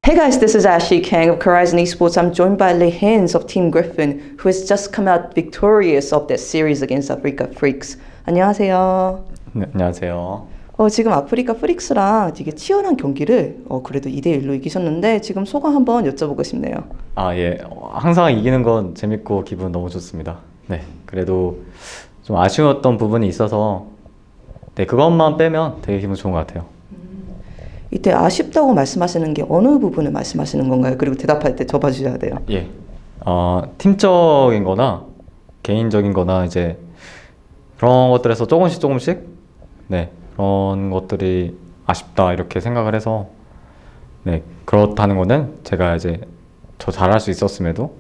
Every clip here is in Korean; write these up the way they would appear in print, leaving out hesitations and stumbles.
Hey guys, this is Ashley Kang of Horizon Esports. I'm joined by Lee Hins of Team Griffin, who has just come out victorious of that series against Africa Freaks. 안녕하세요. 네, 안녕하세요. 지금 아프리카 프릭스랑 되게 치열한 경기를 그래도 2대1로 이기셨는데 지금 소감 한번 여쭤보고 싶네요. 예. 항상 이기는 건 재밌고 기분 너무 좋습니다. 네, 그래도 좀 아쉬웠던 부분이 있어서 네, 그것만 빼면 되게 기분 좋은 것 같아요. 이때 아쉽다고 말씀하시는 게 어느 부분을 말씀하시는 건가요? 그리고 대답할 때 접어주셔야 돼요. 예. 팀적인 거나 개인적인 거나 이제 그런 것들에서 조금씩 네, 그런 것들이 아쉽다 이렇게 생각을 해서 네, 그렇다는 거는 제가 이제 저 잘할 수 있었음에도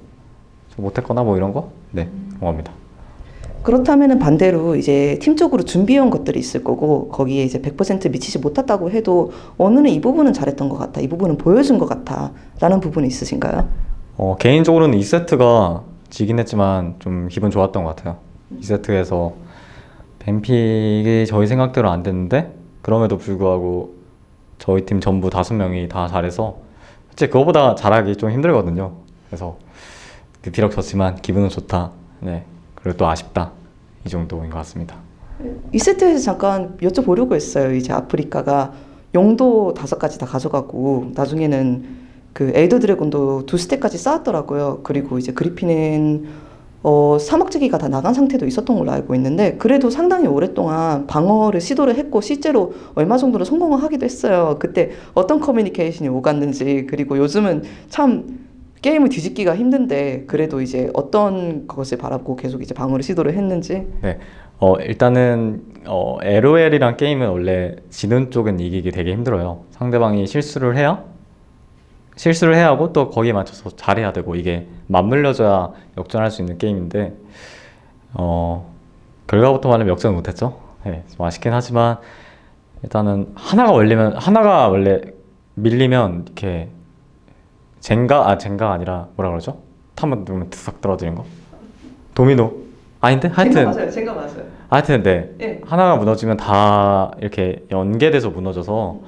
저 못했거나 뭐 이런 거? 네, 그런 겁니다. 그렇다면은 반대로 이제 팀적으로 준비해온 것들이 있을 거고 거기에 이제 100% 미치지 못했다고 해도 오늘은 이 부분은 잘했던 것 같아, 이 부분은 보여준 것 같아 라는 부분이 있으신가요? 개인적으로는 2세트가 지긴 했지만 좀 기분 좋았던 것 같아요. 2세트에서 뱀픽이 저희 생각대로 안 됐는데 그럼에도 불구하고 저희 팀 전부 5명이 다 잘해서 실제 그거보다 잘하기 좀 힘들거든요. 그래서 비록 졌지만 기분은 좋다. 네, 그리고 또 아쉽다. 이 정도인 것 같습니다. 2세트에서 잠깐 여쭤보려고 했어요. 이제 아프리카가 용도 5가지 다 가져가고 나중에는 그 엘더 드래곤도 2스택까지 쌓았더라고요. 그리고 이제 그리핀은 사막지기가 다 나간 상태도 있었던 걸로 알고 있는데 그래도 상당히 오랫동안 방어를 시도를 했고 실제로 얼마 정도로 성공을 하기도 했어요. 그때 어떤 커뮤니케이션이 오갔는지, 그리고 요즘은 참 게임을 뒤집기가 힘든데 그래도 이제 어떤 것을 바라보고 계속 이제 방어를 시도를 했는지. 네, 일단은 LOL이란 게임은 원래 지는 쪽은 이기기 되게 힘들어요. 상대방이 실수를 해야 하고 또 거기에 맞춰서 잘해야 되고 이게 맞물려져야 역전할 수 있는 게임인데 결과부터 말하면 역전을 못했죠. 네, 좀 아쉽긴 하지만 일단은 하나가 원래 밀리면 이렇게 젠가가 아니라 뭐라 그러죠? 한번 누르면 드싹 떨어지는 거? 도미노? 아닌데? 하여튼 젠가 맞아요. 하여튼 네, 예. 하나가 무너지면 다 이렇게 연계돼서 무너져서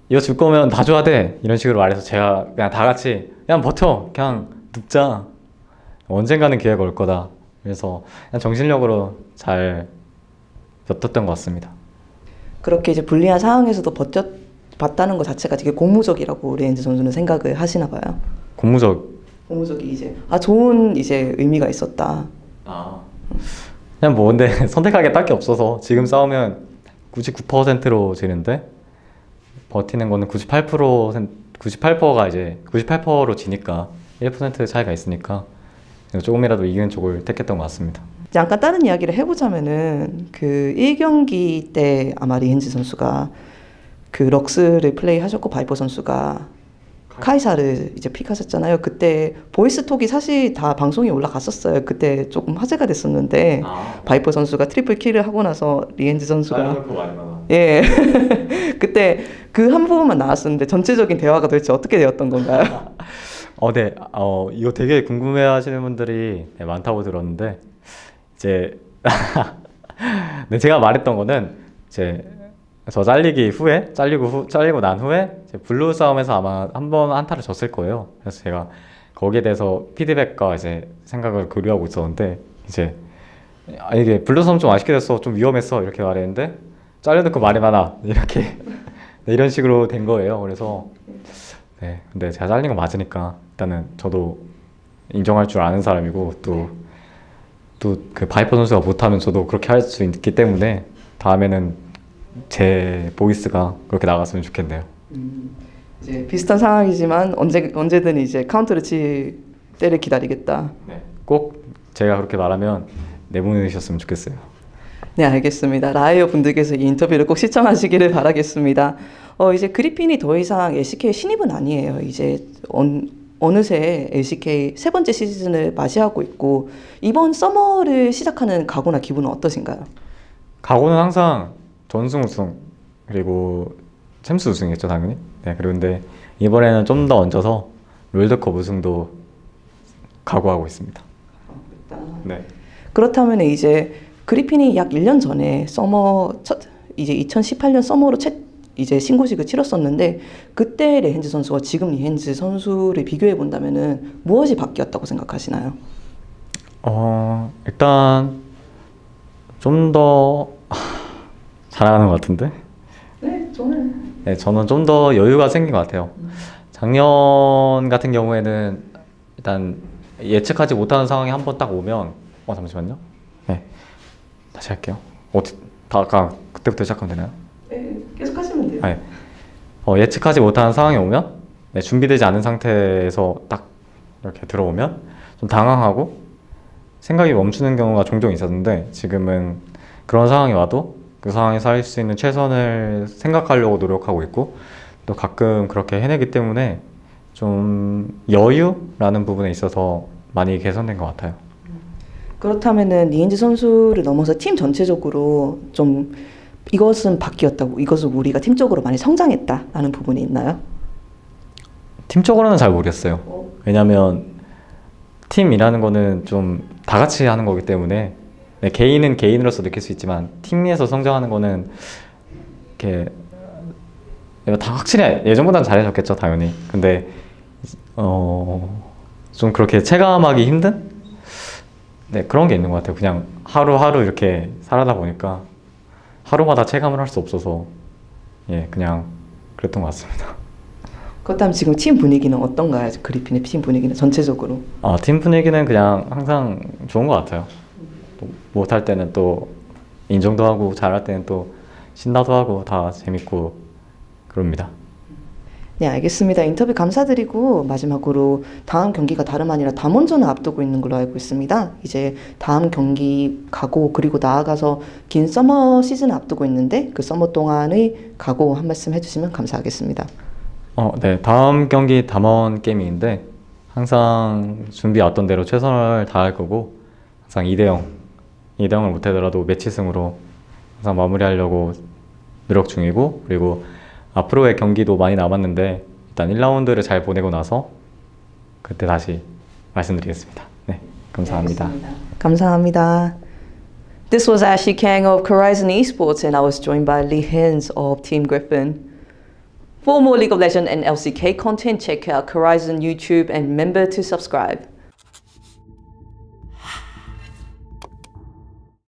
이거 줄 거면 다 줘야 돼 이런 식으로 말해서 제가 그냥 다 같이 그냥 버텨, 그냥 눕자, 언젠가는 기회가 올 거다. 그래서 그냥 정신력으로 잘 버텼던 것 같습니다. 그렇게 이제 불리한 상황에서도 버텼다는 것 자체가 되게 고무적이라고 레인즈 선수는 생각을 하시나 봐요. 고무적이 이제 좋은 이제 의미가 있었다. 그냥 뭐 근데 선택하기 딱히 없어서 지금 싸우면 99%로 지는데 버티는 거는 98%가 이제 98%로 지니까 1% 차이가 있으니까 조금이라도 이기는 쪽을 택했던 것 같습니다. 잠깐 다른 이야기를 해보자면은 그 1경기 때 아마 리헨즈 선수가 그 럭스를 플레이하셨고 바이퍼 선수가 카이사를 이제 픽하셨잖아요. 그때 보이스톡이 사실 다 방송에 올라갔었어요. 그때 조금 화제가 됐었는데 바이퍼 선수가 트리플 킬을 하고 나서 리헨즈 선수가 예 그때 그 한 부분만 나왔었는데 전체적인 대화가 도대체 어떻게 되었던 건가요? 네, 이거 되게 궁금해하시는 분들이 많다고 들었는데 이제 네, 제가 말했던 거는 저 잘리고 난 후에 블루 싸움에서 아마 한 번 한타를 졌을 거예요. 그래서 제가 거기에 대해서 피드백과 이제 생각을 교류하고 있었는데 이제 이게 블루 싸움 좀 아쉽게 됐어, 좀 위험했어 이렇게 말했는데 잘려놓고 말이 많아 이렇게 네, 이런 식으로 된 거예요. 그래서 네, 근데 제가 잘린 거 맞으니까 일단은 저도 인정할 줄 아는 사람이고 또 그 바이퍼 선수가 못하면 저도 그렇게 할 수 있기 때문에 다음에는 제 보이스가 그렇게 나갔으면 좋겠네요. 이제 비슷한 상황이지만 언제든 이제 카운터를 칠 때를 기다리겠다. 네, 꼭 제가 그렇게 말하면 내보내주셨으면 좋겠어요. 네, 알겠습니다. 라이어 분들께서 이 인터뷰를 꼭 시청하시기를 바라겠습니다. 이제 그리핀이 더 이상 LCK 신입은 아니에요. 이제 어느새 LCK 3번째 시즌을 맞이하고 있고 이번 서머를 시작하는 각오나 기분은 어떠신가요? 각오는 항상 전승 우승 그리고 챔스 우승이겠죠 당연히. 네, 그리고 근데 이번에는 좀 더 얹어서 롤드컵 우승도 각오하고 있습니다. 네. 그렇다면 이제 그리핀이 약 1년 전에 이제 2018년 서머로 이제 신고식을 치렀었는데 그때 레헨즈 선수와 지금 리헨즈 선수를 비교해 본다면은 무엇이 바뀌었다고 생각하시나요? 일단 좀 더 잘하는 것 같은데? 네, 저는 네, 저는 좀 더 여유가 생긴 것 같아요. 작년 같은 경우에는 일단 예측하지 못하는 상황이 한 번 딱 오면 잠시만요. 네, 다시 할게요. 아까 그때부터 시작하면 되나요? 네, 계속 하시면 돼요. 네. 예측하지 못하는 상황이 오면 네, 준비되지 않은 상태에서 딱 이렇게 들어오면 좀 당황하고 생각이 멈추는 경우가 종종 있었는데 지금은 그런 상황이 와도 그 상황에서 할 수 있는 최선을 생각하려고 노력하고 있고 또 가끔 그렇게 해내기 때문에 좀 여유라는 부분에 있어서 많이 개선된 것 같아요. 그렇다면은 리엔즈 선수를 넘어서 팀 전체적으로 좀 이것은 바뀌었다고, 이것은 우리가 팀적으로 많이 성장했다라는 부분이 있나요? 팀적으로는 잘 모르겠어요. 왜냐면 팀이라는 거는 좀 다 같이 하는 거기 때문에 네, 개인은 개인으로서 느낄 수 있지만 팀에서 성장하는 거는 이렇게 다 확실히 예전보다는 잘해졌겠죠, 당연히. 근데 좀 그렇게 체감하기 힘든 네, 그런 게 있는 것 같아요. 그냥 하루하루 이렇게 살아다 보니까 하루마다 체감을 할 수 없어서 예, 그냥 그랬던 것 같습니다. 그렇다면 지금 팀 분위기는 어떤가요? 그리핀의 팀 분위기는 전체적으로. 팀 분위기는 그냥 항상 좋은 것 같아요. 또 못할 때는 또 인정도 하고 잘할 때는 또 신나도 하고 다 재밌고 그럽니다. 네, 알겠습니다. 인터뷰 감사드리고 마지막으로 다음 경기가 다름 아니라 담원전을 앞두고 있는 걸로 알고 있습니다. 이제 다음 경기 가고 그리고 나아가서 긴 서머 시즌을 앞두고 있는데 그 서머 동안의 각오 한 말씀 해주시면 감사하겠습니다. 네, 다음 경기 담원 게임인데 항상 준비왔던 대로 최선을 다할 거고 항상 2대0을 못하더라도 매치승으로 항상 마무리하려고 노력 중이고 그리고 앞으로의 경기도 많이 남았는데 일단 1라운드를 잘 보내고 나서 그때 다시 말씀드리겠습니다. 네, 감사합니다. 네, 감사합니다. This was Ashley Kang of Horizon Esports and I was joined by Lee Hens of Team Griffin. For more League of Legends and LCK content, check out Horizon YouTube and remember to subscribe.